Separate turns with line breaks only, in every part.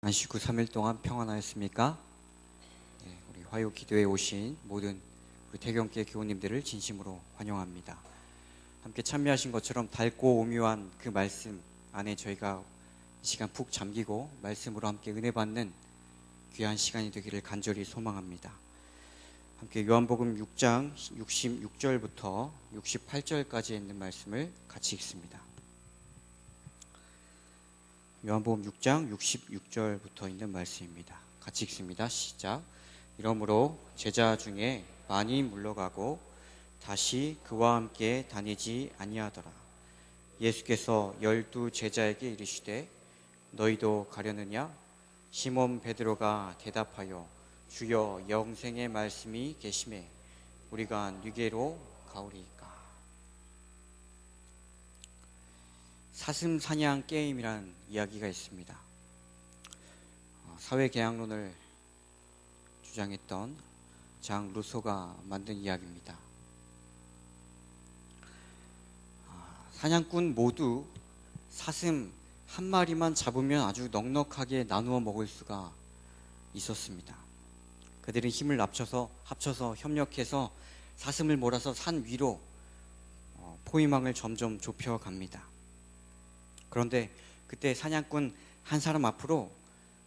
안식구 3일 동안 평안하였습니까? 네, 우리 화요 기도에 오신 모든 우리 태경교회 교우님들을 진심으로 환영합니다. 함께 참여하신 것처럼 달고 오묘한 그 말씀 안에 저희가 이 시간 푹 잠기고 말씀으로 함께 은혜 받는 귀한 시간이 되기를 간절히 소망합니다. 함께 요한복음 6장 66절부터 68절까지 있는 말씀을 같이 읽습니다. 요한복음 6장 66절부터 있는 말씀입니다. 같이 읽습니다. 시작. 이러므로 제자 중에 많이 물러가고 다시 그와 함께 다니지 아니하더라. 예수께서 12 제자에게 이르시되 너희도 가려느냐? 시몬 베드로가 대답하여 주여 영생의 말씀이 계시매 우리가 누게로 가오리이까. 사슴 사냥 게임이란 이야기가 있습니다. 사회계약론을 주장했던 장 루소가 만든 이야기입니다. 사냥꾼 모두 사슴 한 마리만 잡으면 아주 넉넉하게 나누어 먹을 수가 있었습니다. 그들은 힘을 합쳐서 협력해서 사슴을 몰아서 산 위로 포위망을 점점 좁혀갑니다. 그런데 그때 사냥꾼 한 사람 앞으로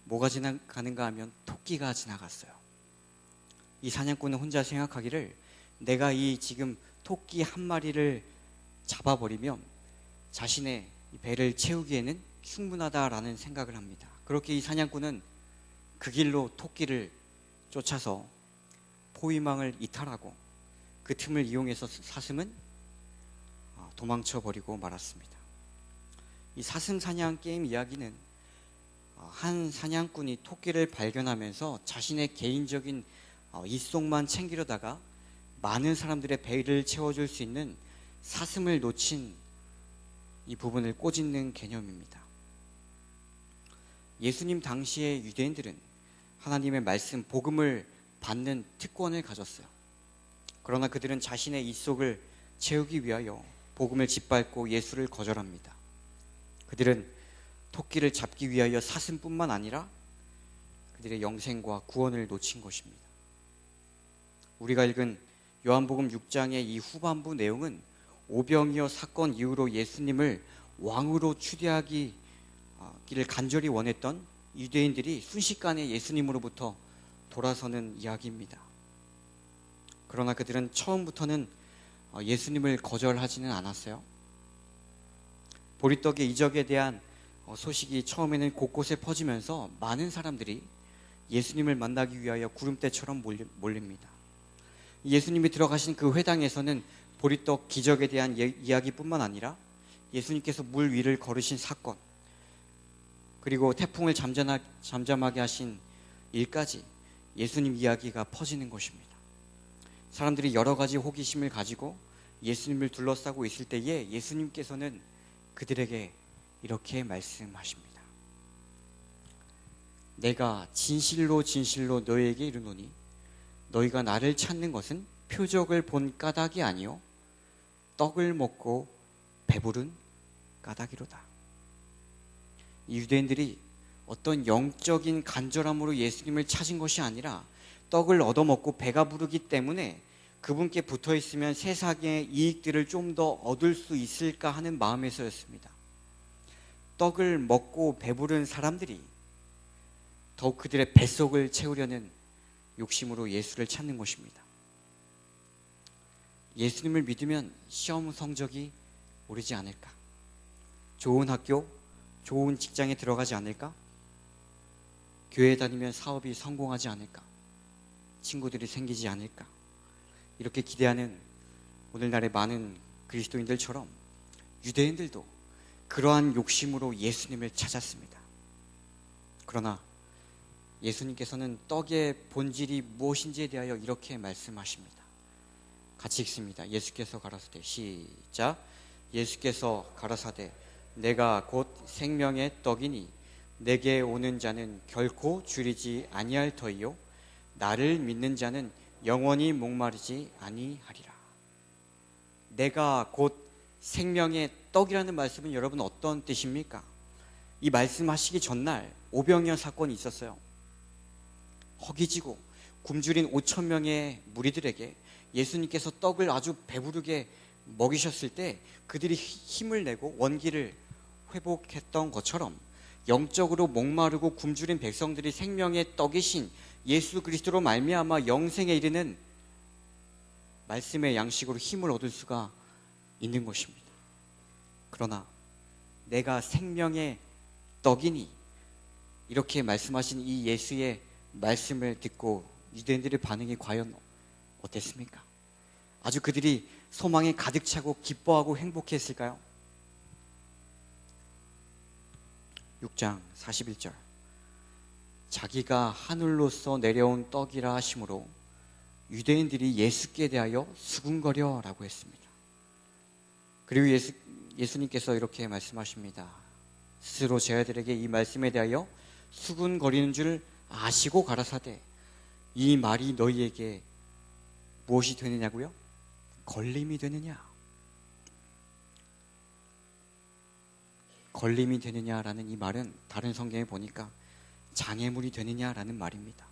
뭐가 지나가는가 하면 토끼가 지나갔어요. 이 사냥꾼은 혼자 생각하기를 내가 이 지금 토끼 한 마리를 잡아버리면 자신의 배를 채우기에는 충분하다라는 생각을 합니다. 그렇게 이 사냥꾼은 그 길로 토끼를 쫓아서 포위망을 이탈하고 그 틈을 이용해서 사슴은 도망쳐버리고 말았습니다. 이 사슴 사냥 게임 이야기는 한 사냥꾼이 토끼를 발견하면서 자신의 개인적인 이속만 챙기려다가 많은 사람들의 배를 채워줄 수 있는 사슴을 놓친 이 부분을 꼬집는 개념입니다. 예수님 당시의 유대인들은 하나님의 말씀, 복음을 받는 특권을 가졌어요. 그러나 그들은 자신의 이속을 채우기 위하여 복음을 짓밟고 예수를 거절합니다. 그들은 토끼를 잡기 위하여 사슴뿐만 아니라 그들의 영생과 구원을 놓친 것입니다. 우리가 읽은 요한복음 6장의 이 후반부 내용은 오병이어 사건 이후로 예수님을 왕으로 추대하기를 간절히 원했던 유대인들이 순식간에 예수님으로부터 돌아서는 이야기입니다. 그러나 그들은 처음부터는 예수님을 거절하지는 않았어요. 보리떡의 이적에 대한 소식이 처음에는 곳곳에 퍼지면서 많은 사람들이 예수님을 만나기 위하여 구름대처럼 몰립니다. 예수님이 들어가신 그 회당에서는 보리떡 기적에 대한 이야기뿐만 아니라 예수님께서 물 위를 걸으신 사건, 그리고 태풍을 잠잠하게 하신 일까지 예수님 이야기가 퍼지는 것입니다. 사람들이 여러 가지 호기심을 가지고 예수님을 둘러싸고 있을 때에 예수님께서는 그들에게 이렇게 말씀하십니다. 내가 진실로 진실로 너희에게 이르노니 너희가 나를 찾는 것은 표적을 본 까닭이 아니요 떡을 먹고 배부른 까닭이로다. 이 유대인들이 어떤 영적인 간절함으로 예수님을 찾은 것이 아니라 떡을 얻어먹고 배가 부르기 때문에 그분께 붙어있으면 세상의 이익들을 좀 더 얻을 수 있을까 하는 마음에서였습니다. 떡을 먹고 배부른 사람들이 더욱 그들의 뱃속을 채우려는 욕심으로 예수를 찾는 것입니다. 예수님을 믿으면 시험 성적이 오르지 않을까? 좋은 학교, 좋은 직장에 들어가지 않을까? 교회 다니면 사업이 성공하지 않을까? 친구들이 생기지 않을까? 이렇게 기대하는 오늘날의 많은 그리스도인들처럼 유대인들도 그러한 욕심으로 예수님을 찾았습니다. 그러나 예수님께서는 떡의 본질이 무엇인지에 대하여 이렇게 말씀하십니다. 같이 읽습니다. 예수께서 가라사대 시작. 예수께서 가라사대 내가 곧 생명의 떡이니 내게 오는 자는 결코 줄이지 아니할 터이요 나를 믿는 자는 영원히 목마르지 아니하리라. 내가 곧 생명의 떡이라는 말씀은 여러분 어떤 뜻입니까? 이 말씀하시기 전날 오병이어 사건이 있었어요. 허기지고 굶주린 5천 명의 무리들에게 예수님께서 떡을 아주 배부르게 먹이셨을 때 그들이 힘을 내고 원기를 회복했던 것처럼 영적으로 목마르고 굶주린 백성들이 생명의 떡이신 예수 그리스도로 말미암아 영생에 이르는 말씀의 양식으로 힘을 얻을 수가 있는 것입니다. 그러나 내가 생명의 떡이니 이렇게 말씀하신 이 예수의 말씀을 듣고 유대인들의 반응이 과연 어땠습니까? 아주 그들이 소망에 가득 차고 기뻐하고 행복했을까요? 6장 41절 자기가 하늘로서 내려온 떡이라 하심으로 유대인들이 예수께 대하여 수군거려 라고 했습니다. 그리고 예수님께서 이렇게 말씀하십니다. 스스로 제 아들에게 이 말씀에 대하여 수군거리는 줄 아시고 가라사대 이 말이 너희에게 무엇이 되느냐고요? 걸림이 되느냐? 걸림이 되느냐라는 이 말은 다른 성경에 보니까 장애물이 되느냐라는 말입니다.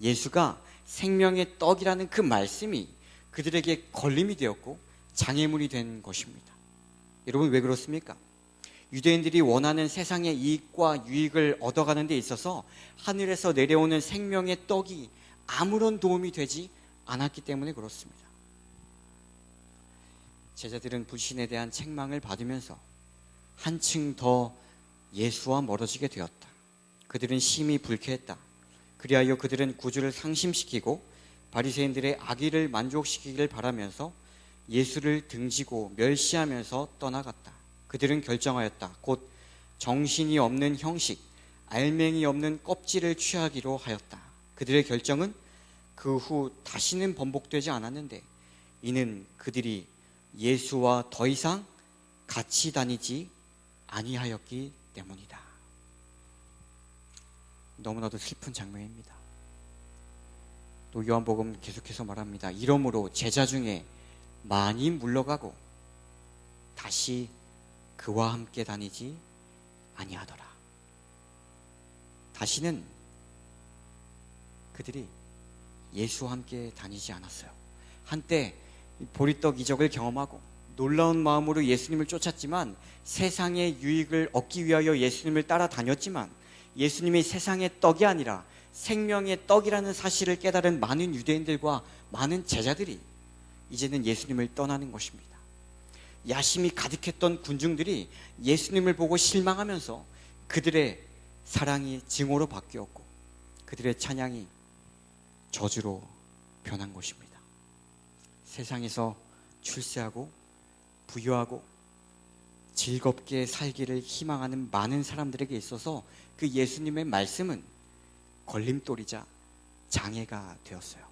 예수가 생명의 떡이라는 그 말씀이 그들에게 걸림이 되었고 장애물이 된 것입니다. 여러분 왜 그렇습니까? 유대인들이 원하는 세상의 이익과 유익을 얻어가는 데 있어서 하늘에서 내려오는 생명의 떡이 아무런 도움이 되지 않았기 때문에 그렇습니다. 제자들은 불신에 대한 책망을 받으면서 한층 더 예수와 멀어지게 되었다. 그들은 심히 불쾌했다. 그리하여 그들은 구주를 상심시키고 바리새인들의 악의를 만족시키기를 바라면서 예수를 등지고 멸시하면서 떠나갔다. 그들은 결정하였다. 곧 정신이 없는 형식, 알맹이 없는 껍질을 취하기로 하였다. 그들의 결정은 그 후 다시는 번복되지 않았는데 이는 그들이 예수와 더 이상 같이 다니지 아니하였기 때문이다. 너무나도 슬픈 장면입니다. 또 요한복음 계속해서 말합니다. 이러므로 제자 중에 많이 물러가고 다시 그와 함께 다니지 아니하더라. 다시는 그들이 예수와 함께 다니지 않았어요. 한때 보리떡 이적을 경험하고 놀라운 마음으로 예수님을 쫓았지만 세상의 유익을 얻기 위하여 예수님을 따라다녔지만 예수님이 세상의 떡이 아니라 생명의 떡이라는 사실을 깨달은 많은 유대인들과 많은 제자들이 이제는 예수님을 떠나는 것입니다. 야심이 가득했던 군중들이 예수님을 보고 실망하면서 그들의 사랑이 증오로 바뀌었고 그들의 찬양이 저주로 변한 것입니다. 세상에서 출세하고 부유하고 즐겁게 살기를 희망하는 많은 사람들에게 있어서 그 예수님의 말씀은 걸림돌이자 장애가 되었어요.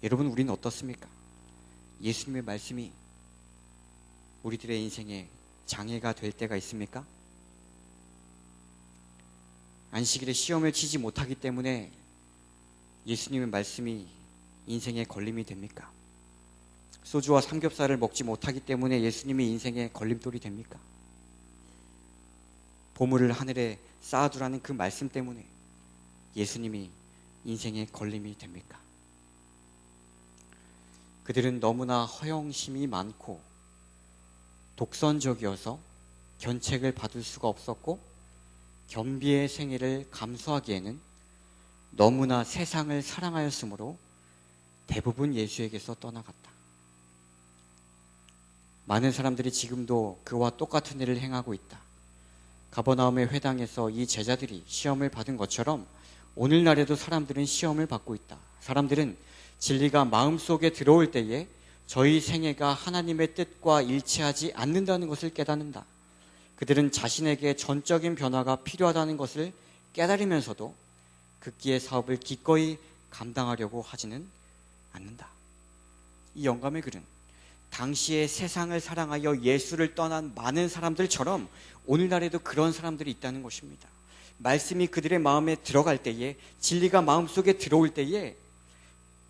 여러분 우리는 어떻습니까? 예수님의 말씀이 우리들의 인생에 장애가 될 때가 있습니까? 안식일에 시험을 치지 못하기 때문에 예수님의 말씀이 인생에 걸림이 됩니까? 소주와 삼겹살을 먹지 못하기 때문에 예수님이 인생에 걸림돌이 됩니까? 보물을 하늘에 쌓아두라는 그 말씀 때문에 예수님이 인생에 걸림이 됩니까? 그들은 너무나 허영심이 많고 독선적이어서 견책을 받을 수가 없었고 겸비의 생애를 감수하기에는 너무나 세상을 사랑하였으므로 대부분 예수에게서 떠나갔다. 많은 사람들이 지금도 그와 똑같은 일을 행하고 있다. 가버나움의 회당에서 이 제자들이 시험을 받은 것처럼 오늘날에도 사람들은 시험을 받고 있다. 사람들은 진리가 마음속에 들어올 때에 저희 생애가 하나님의 뜻과 일치하지 않는다는 것을 깨닫는다. 그들은 자신에게 전적인 변화가 필요하다는 것을 깨달으면서도 극기의 사업을 기꺼이 감당하려고 하지는 않는다. 이 영감의 글은 당시에 세상을 사랑하여 예수를 떠난 많은 사람들처럼 오늘날에도 그런 사람들이 있다는 것입니다. 말씀이 그들의 마음에 들어갈 때에, 진리가 마음속에 들어올 때에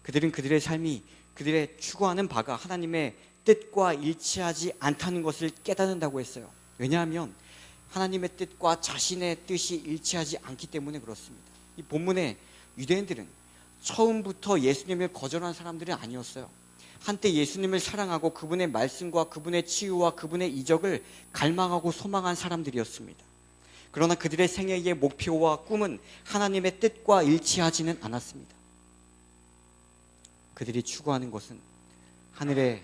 그들은 그들의 삶이 그들의 추구하는 바가 하나님의 뜻과 일치하지 않다는 것을 깨닫는다고 했어요. 왜냐하면 하나님의 뜻과 자신의 뜻이 일치하지 않기 때문에 그렇습니다. 이 본문의 유대인들은 처음부터 예수님을 거절한 사람들은 아니었어요. 한때 예수님을 사랑하고 그분의 말씀과 그분의 치유와 그분의 이적을 갈망하고 소망한 사람들이었습니다. 그러나 그들의 생애의 목표와 꿈은 하나님의 뜻과 일치하지는 않았습니다. 그들이 추구하는 것은 하늘의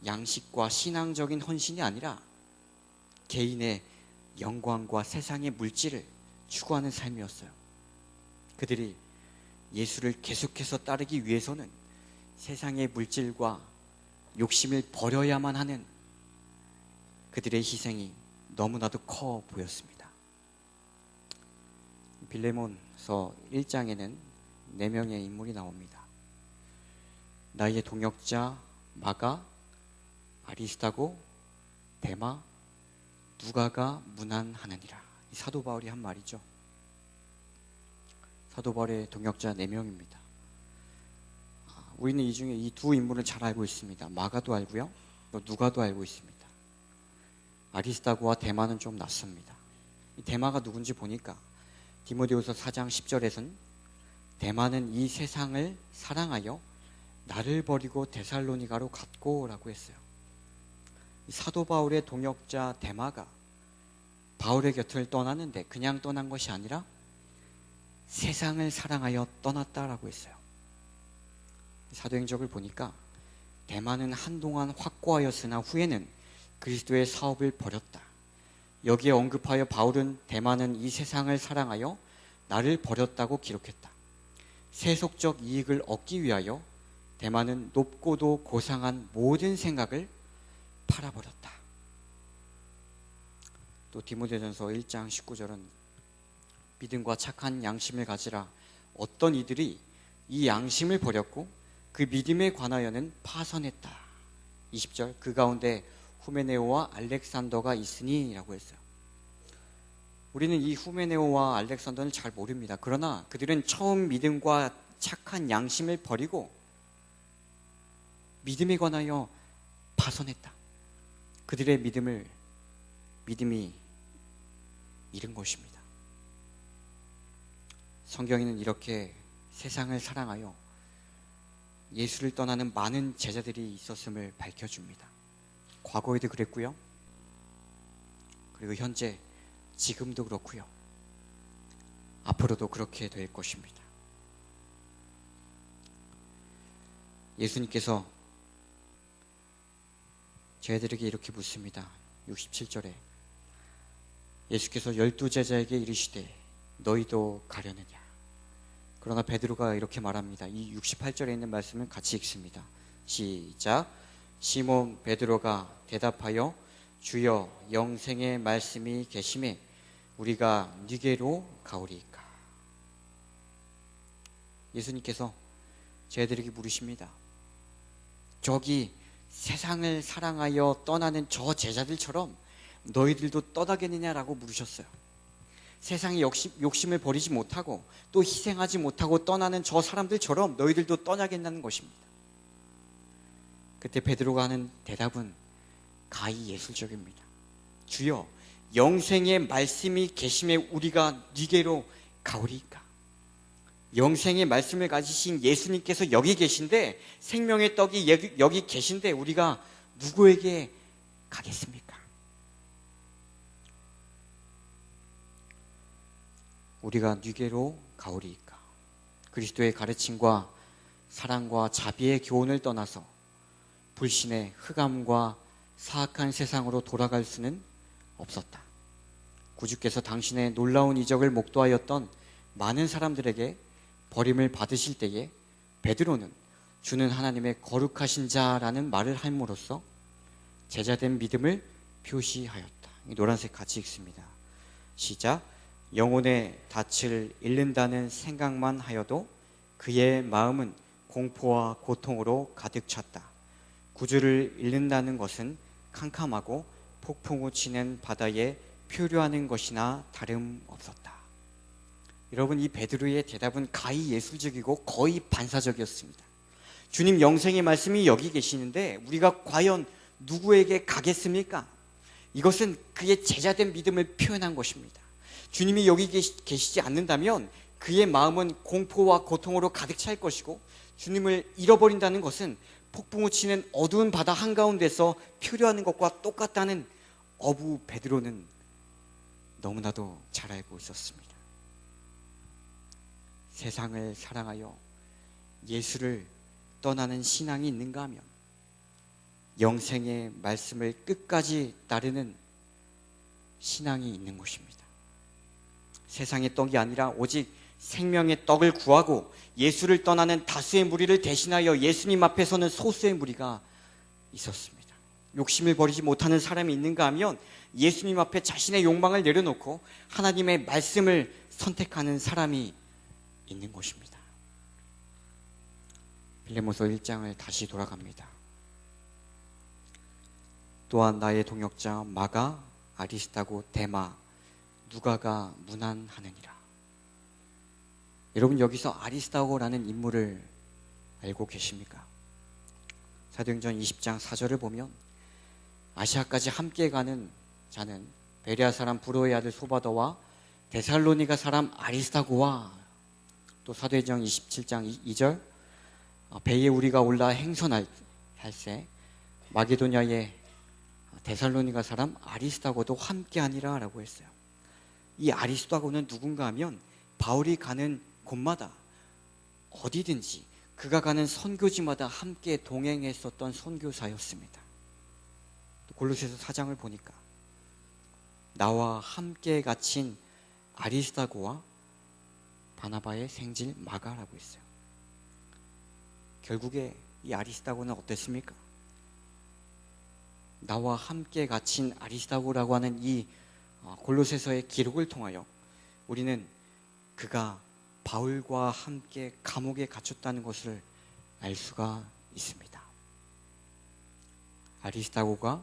양식과 신앙적인 헌신이 아니라 개인의 영광과 세상의 물질을 추구하는 삶이었어요. 그들이 예수를 계속해서 따르기 위해서는 세상의 물질과 욕심을 버려야만 하는 그들의 희생이 너무나도 커 보였습니다. 빌레몬서 1장에는 4명의 인물이 나옵니다. 나의 동역자 마가, 아리스다고, 데마, 누가가 문안하느니라. 사도 바울이 한 말이죠. 사도 바울의 동역자 4명입니다. 우리는 이 중에 이 두 인물을 잘 알고 있습니다. 마가도 알고요, 또 누가도 알고 있습니다. 아리스다고와 데마는 좀 낯섭니다. 이 데마가 누군지 보니까 디모데후서 4장 10절에서는 데마는 이 세상을 사랑하여 나를 버리고 데살로니가로 갔고 라고 했어요. 사도 바울의 동역자 데마가 바울의 곁을 떠나는데 그냥 떠난 것이 아니라 세상을 사랑하여 떠났다라고 했어요. 사도행적을 보니까 데마는 한동안 확고하였으나 후에는 그리스도의 사업을 버렸다. 여기에 언급하여 바울은 데마는 이 세상을 사랑하여 나를 버렸다고 기록했다. 세속적 이익을 얻기 위하여 데마는 높고도 고상한 모든 생각을 팔아버렸다. 또 디모데전서 1장 19절은 믿음과 착한 양심을 가지라. 어떤 이들이 이 양심을 버렸고 그 믿음에 관하여는 파선했다. 20절 그 가운데 후메네오와 알렉산더가 있으니 라고 했어요. 우리는 이 후메네오와 알렉산더를 잘 모릅니다. 그러나 그들은 처음 믿음과 착한 양심을 버리고 믿음에 관하여 파선했다. 그들의 믿음이 잃은 것입니다. 성경에는 이렇게 세상을 사랑하여 예수를 떠나는 많은 제자들이 있었음을 밝혀줍니다. 과거에도 그랬고요, 그리고 현재 지금도 그렇고요, 앞으로도 그렇게 될 것입니다. 예수님께서 제자들에게 이렇게 묻습니다. 67절에 예수께서 12제자에게 이르시되 너희도 가려느냐. 그러나 베드로가 이렇게 말합니다. 이 68절에 있는 말씀을 같이 읽습니다. 시작. 시몬 베드로가 대답하여 주여 영생의 말씀이 계심에 우리가 네게로 가오리이까. 예수님께서 제자들에게 물으십니다. 저기 세상을 사랑하여 떠나는 저 제자들처럼 너희들도 떠나겠느냐라고 물으셨어요. 세상의 욕심을 버리지 못하고 또 희생하지 못하고 떠나는 저 사람들처럼 너희들도 떠나겠다는 것입니다. 그때 베드로가 하는 대답은 가히 예술적입니다. 주여 영생의 말씀이 계심에 우리가 네게로 가오리이까. 영생의 말씀을 가지신 예수님께서 여기 계신데, 생명의 떡이 여기 계신데 우리가 누구에게 가겠습니까? 우리가 네게로 가오리이까. 그리스도의 가르침과 사랑과 자비의 교훈을 떠나서 불신의 흑암과 사악한 세상으로 돌아갈 수는 없었다. 구주께서 당신의 놀라운 이적을 목도하였던 많은 사람들에게 버림을 받으실 때에 베드로는 주는 하나님의 거룩하신 자라는 말을 함으로써 제자된 믿음을 표시하였다. 노란색 같이 읽습니다. 시작. 영혼의 닻을 잃는다는 생각만 하여도 그의 마음은 공포와 고통으로 가득 찼다. 구주를 잃는다는 것은 캄캄하고 폭풍우 치는 바다에 표류하는 것이나 다름없었다. 여러분, 이 베드로의 대답은 가히 예술적이고 거의 반사적이었습니다. 주님 영생의 말씀이 여기 계시는데 우리가 과연 누구에게 가겠습니까? 이것은 그의 제자된 믿음을 표현한 것입니다. 주님이 여기 계시지 않는다면 그의 마음은 공포와 고통으로 가득 찰 것이고, 주님을 잃어버린다는 것은 폭풍우 치는 어두운 바다 한가운데서 표류하는 것과 똑같다는 어부 베드로는 너무나도 잘 알고 있었습니다. 세상을 사랑하여 예수를 떠나는 신앙이 있는가 하면 영생의 말씀을 끝까지 따르는 신앙이 있는 것입니다. 세상의 떡이 아니라 오직 생명의 떡을 구하고 예수를 떠나는 다수의 무리를 대신하여 예수님 앞에 서는 소수의 무리가 있었습니다. 욕심을 버리지 못하는 사람이 있는가 하면 예수님 앞에 자신의 욕망을 내려놓고 하나님의 말씀을 선택하는 사람이 있는 것입니다. 빌레몬서 1장을 다시 돌아갑니다. 또한 나의 동역자 마가, 아리스타고, 데마, 누가가 문안하느니라. 여러분, 여기서 아리스타고라는 인물을 알고 계십니까? 사도행전 20장 4절을 보면 아시아까지 함께 가는 자는 베레아 사람 브로의 아들 소바더와 데살로니가 사람 아리스타고와, 또 사도행전 27장 2절 배에 우리가 올라 행선할 새 마게도냐의 데살로니가 사람 아리스타고도 함께하니라 라고 했어요. 이 아리스타고는 누군가 하면 바울이 가는 곳마다 어디든지 그가 가는 선교지마다 함께 동행했었던 선교사였습니다. 또 골로새서 4장을 보니까 나와 함께 갇힌 아리스타고와 바나바의 생질 마가라고 했어요. 결국에 이 아리스타고는 어땠습니까? 나와 함께 갇힌 아리스타고라고 하는 이 골로새서의 기록을 통하여 우리는 그가 바울과 함께 감옥에 갇혔다는 것을 알 수가 있습니다. 아리스타고가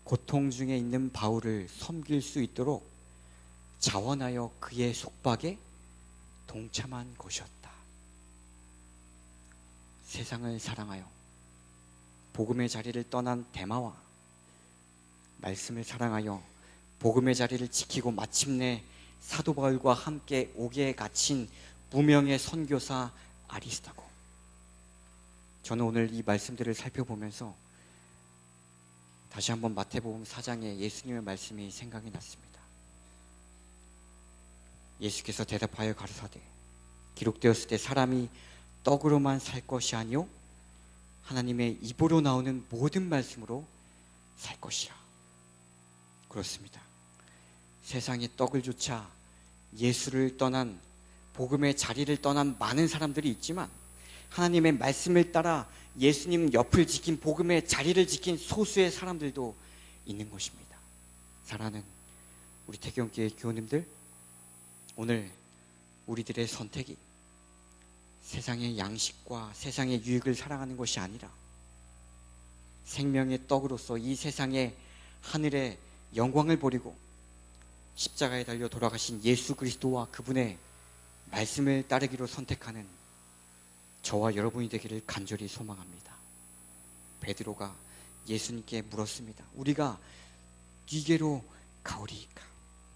고통 중에 있는 바울을 섬길 수 있도록 자원하여 그의 속박에 동참한 것이었다. 세상을 사랑하여 복음의 자리를 떠난 데마와 말씀을 사랑하여 복음의 자리를 지키고 마침내 사도 바울과 함께 옥에 갇힌 무명의 선교사 아리스타고. 저는 오늘 이 말씀들을 살펴보면서 다시 한번 마태복음 4장의 예수님의 말씀이 생각이 났습니다. 예수께서 대답하여 가르사대 기록되었을 때 사람이 떡으로만 살 것이 아니요 하나님의 입으로 나오는 모든 말씀으로 살 것이라. 그렇습니다. 세상의 떡을 조차 예수를 떠난, 복음의 자리를 떠난 많은 사람들이 있지만 하나님의 말씀을 따라 예수님 옆을 지킨, 복음의 자리를 지킨 소수의 사람들도 있는 것입니다. 사랑하는 우리 태경교회 교우님들, 오늘 우리들의 선택이 세상의 양식과 세상의 유익을 사랑하는 것이 아니라 생명의 떡으로서 이 세상의 하늘의 영광을 버리고 십자가에 달려 돌아가신 예수 그리스도와 그분의 말씀을 따르기로 선택하는 저와 여러분이 되기를 간절히 소망합니다. 베드로가 예수님께 물었습니다. 우리가 니게로 가오리이까?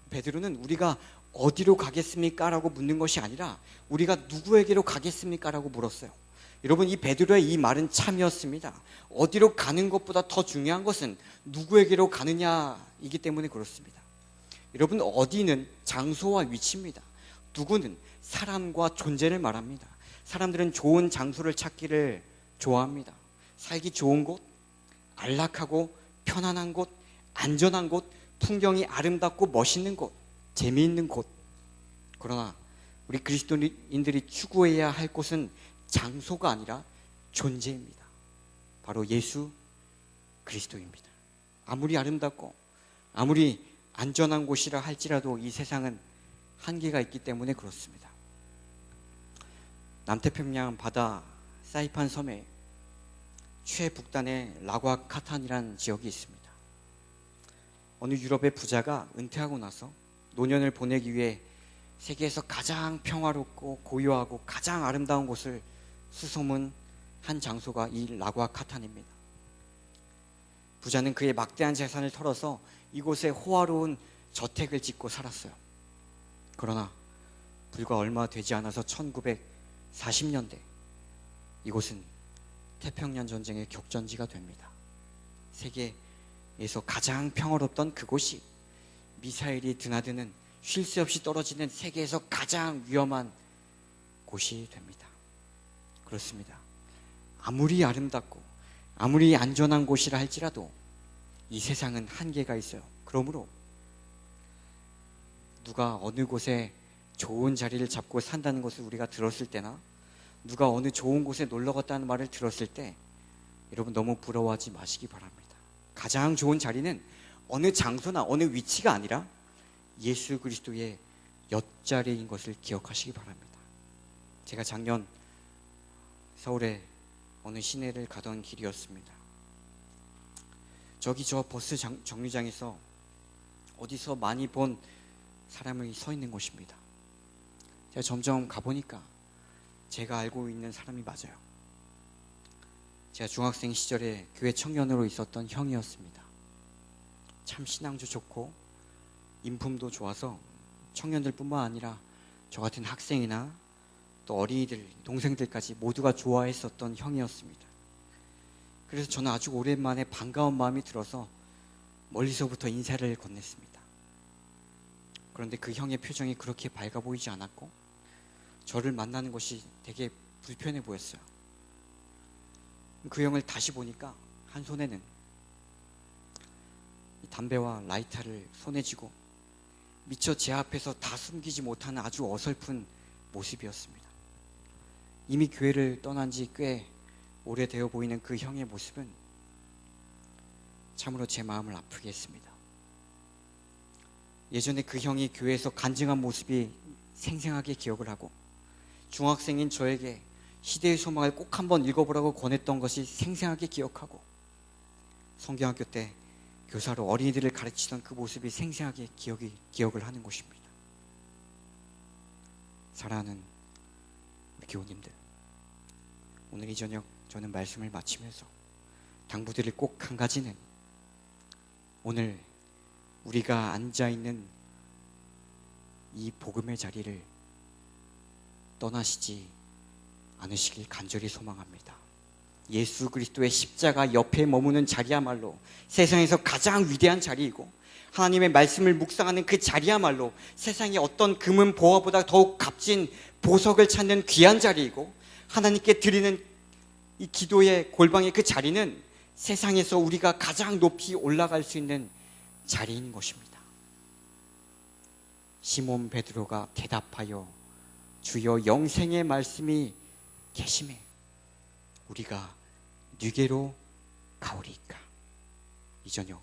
베드로는 우리가 어디로 가겠습니까? 라고 묻는 것이 아니라 우리가 누구에게로 가겠습니까? 라고 물었어요. 여러분, 이 베드로의 이 말은 참이었습니다. 어디로 가는 것보다 더 중요한 것은 누구에게로 가느냐이기 때문에 그렇습니다. 여러분, 어디는 장소와 위치입니다. 누구는 사람과 존재를 말합니다. 사람들은 좋은 장소를 찾기를 좋아합니다. 살기 좋은 곳, 안락하고 편안한 곳, 안전한 곳, 풍경이 아름답고 멋있는 곳, 재미있는 곳. 그러나 우리 그리스도인들이 추구해야 할 곳은 장소가 아니라 존재입니다. 바로 예수 그리스도입니다. 아무리 아름답고 아무리 안전한 곳이라 할지라도 이 세상은 한계가 있기 때문에 그렇습니다. 남태평양 바다 사이판 섬에 최북단에 라과카탄이라는 지역이 있습니다. 어느 유럽의 부자가 은퇴하고 나서 노년을 보내기 위해 세계에서 가장 평화롭고 고요하고 가장 아름다운 곳을 수소문 한 장소가 이 라과카탄입니다. 부자는 그의 막대한 재산을 털어서 이곳에 호화로운 저택을 짓고 살았어요. 그러나 불과 얼마 되지 않아서 1940년대 이곳은 태평양 전쟁의 격전지가 됩니다. 세계에서 가장 평화롭던 그곳이 미사일이 드나드는 쉴 새 없이 떨어지는 세계에서 가장 위험한 곳이 됩니다. 그렇습니다. 아무리 아름답고 아무리 안전한 곳이라 할지라도 이 세상은 한계가 있어요. 그러므로 누가 어느 곳에 좋은 자리를 잡고 산다는 것을 우리가 들었을 때나 누가 어느 좋은 곳에 놀러 갔다는 말을 들었을 때 여러분 너무 부러워하지 마시기 바랍니다. 가장 좋은 자리는 어느 장소나 어느 위치가 아니라 예수 그리스도의 옆자리인 것을 기억하시기 바랍니다. 제가 작년 서울의 어느 시내를 가던 길이었습니다. 저기 저 버스 정류장에서 어디서 많이 본 사람이 서 있는 곳입니다. 제가 점점 가보니까 제가 알고 있는 사람이 맞아요. 제가 중학생 시절에 교회 청년으로 있었던 형이었습니다. 참 신앙도 좋고 인품도 좋아서 청년들뿐만 아니라 저 같은 학생이나 또 어린이들, 동생들까지 모두가 좋아했었던 형이었습니다. 그래서 저는 아주 오랜만에 반가운 마음이 들어서 멀리서부터 인사를 건넸습니다. 그런데 그 형의 표정이 그렇게 밝아 보이지 않았고 저를 만나는 것이 되게 불편해 보였어요. 그 형을 다시 보니까 한 손에는 담배와 라이터를 손에 쥐고 미처 제 앞에서 다 숨기지 못하는 아주 어설픈 모습이었습니다. 이미 교회를 떠난 지 꽤 오래되어 보이는 그 형의 모습은 참으로 제 마음을 아프게 했습니다. 예전에 그 형이 교회에서 간증한 모습이 생생하게 기억을 하고 중학생인 저에게 시대의 소망을 꼭 한번 읽어보라고 권했던 것이 생생하게 기억하고 성경학교 때 교사로 어린이들을 가르치던 그 모습이 생생하게 기억을 하는 것입니다. 사랑하는 우리 교우님들, 오늘 이 저녁 저는 말씀을 마치면서 당부드릴 꼭 한 가지는 오늘 우리가 앉아있는 이 복음의 자리를 떠나시지 않으시길 간절히 소망합니다. 예수 그리스도의 십자가 옆에 머무는 자리야말로 세상에서 가장 위대한 자리이고 하나님의 말씀을 묵상하는 그 자리야말로 세상의 어떤 금은 보화보다 더욱 값진 보석을 찾는 귀한 자리이고 하나님께 드리는 이 기도의 골방의 그 자리는 세상에서 우리가 가장 높이 올라갈 수 있는 자리인 것입니다. 시몬 베드로가 대답하여 주여 영생의 말씀이 계심에 우리가 누게로 가오리이까. 이 저녁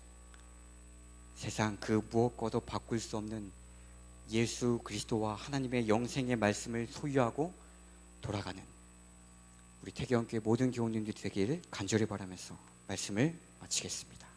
세상 그 무엇과도 바꿀 수 없는 예수 그리스도와 하나님의 영생의 말씀을 소유하고 돌아가는 우리 태경교회 모든 교우님들이 되기를 간절히 바라면서 말씀을 마치겠습니다.